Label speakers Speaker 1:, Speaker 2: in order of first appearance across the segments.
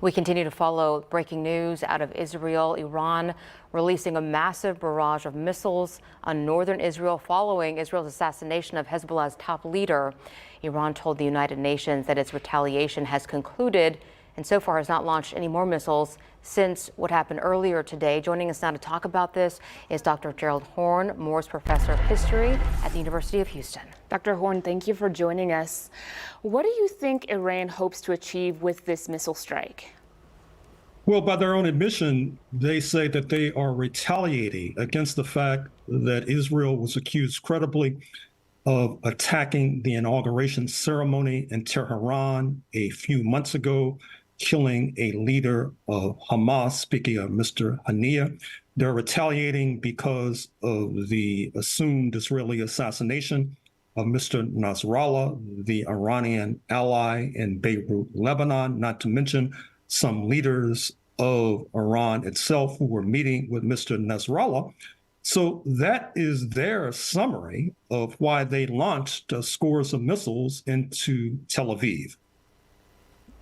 Speaker 1: We continue to follow breaking news out of Israel. Iran releasing a massive barrage of missiles on northern Israel following Israel's assassination of Hezbollah's top leader. Iran told the United Nations that its retaliation has concluded and so far has not launched any more missiles since what happened earlier today. Joining us now to talk about this is Dr. Gerald Horne, Moores Professor of History at the University of Houston.
Speaker 2: Dr. Horne, thank you for joining us. What do you think Iran hopes to achieve with this missile strike?
Speaker 3: Well, by their own admission, they say that they are retaliating against the fact that Israel was accused credibly of attacking the inauguration ceremony in Tehran a few months ago, killing a leader of Hamas, speaking of Mr. Haniyeh. They're retaliating because of the assumed Israeli assassination of Mr. Nasrallah, the Iranian ally in Beirut, Lebanon, not to mention some leaders of Iran itself who were meeting with Mr. Nasrallah. So that is their summary of why they launched scores of missiles into Tel Aviv.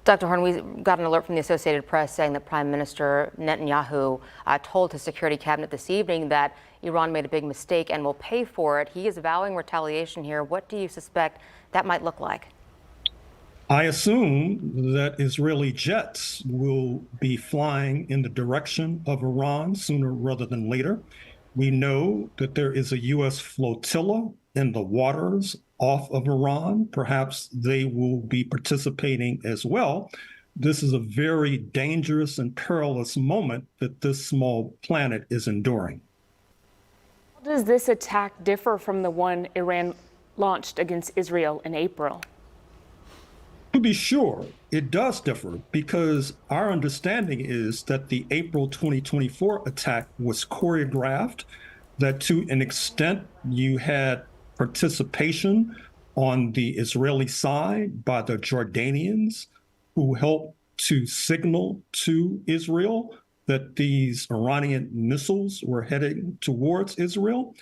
Speaker 1: Dr. Horne, we got an alert from the Associated Press saying that Prime Minister Netanyahu told his security cabinet this evening that Iran made a big mistake and will pay for it. He is vowing retaliation here. What do you suspect that might look like?
Speaker 3: I assume that Israeli jets will be flying in the direction of Iran sooner rather than later. We know that there is a U.S. flotilla in the waters off of Iran. Perhaps they will be participating as well. This is a very dangerous and perilous moment that this small planet is enduring.
Speaker 2: How does this attack differ from the one Iran launched against Israel in April?
Speaker 3: To be sure, it does differ because our understanding is that the April 2024 attack was choreographed, that to an extent you had participation on the Israeli side by the Jordanians who helped to signal to Israel that these Iranian missiles were heading towards Israel.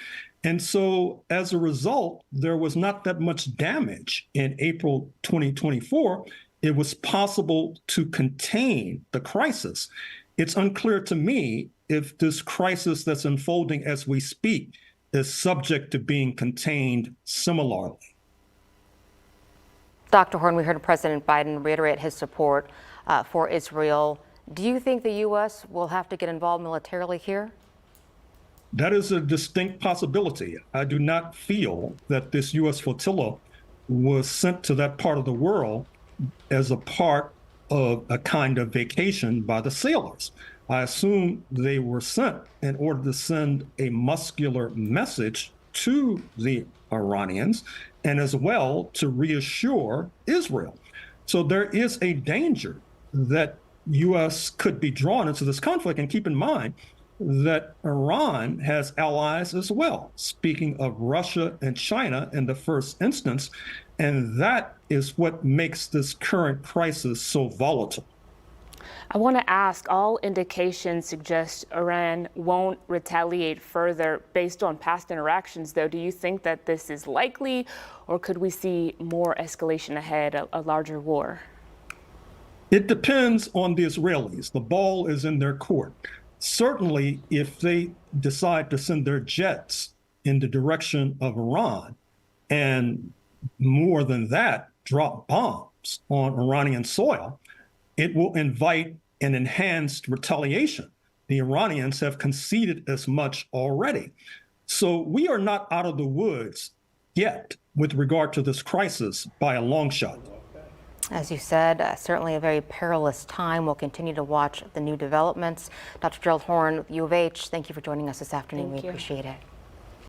Speaker 3: And so as a result, there was not that much damage in April 2024. It was possible to contain the crisis. It's unclear to me if this crisis that's unfolding as we speak is subject to being contained similarly.
Speaker 1: Dr. Horne, we heard President Biden reiterate his support for Israel. Do you think the U.S. will have to get involved militarily here?
Speaker 3: That is a distinct possibility. I do not feel that this U.S. flotilla was sent to that part of the world as a part of a kind of vacation by the sailors. I assume they were sent in order to send a muscular message to the Iranians and as well to reassure Israel. So there is a danger that U.S. could be drawn into this conflict. And keep in mind that Iran has allies as well, speaking of Russia and China in the first instance, and that is what makes this current crisis so volatile.
Speaker 2: I want to ask, all indications suggest Iran won't retaliate further based on past interactions, though. Do you think that this is likely, or could we see more escalation ahead, a larger war?
Speaker 3: It depends on the Israelis. The ball is in their court. Certainly, if they decide to send their jets in the direction of Iran, and more than that, drop bombs on Iranian soil, it will invite an enhanced retaliation. The Iranians have conceded as much already. So we are not out of the woods yet with regard to this crisis by a long shot.
Speaker 1: As you said, certainly a very perilous time. We'll continue to watch the new developments. Dr. Gerald Horne, U of H, thank you for joining us this afternoon. We appreciate it.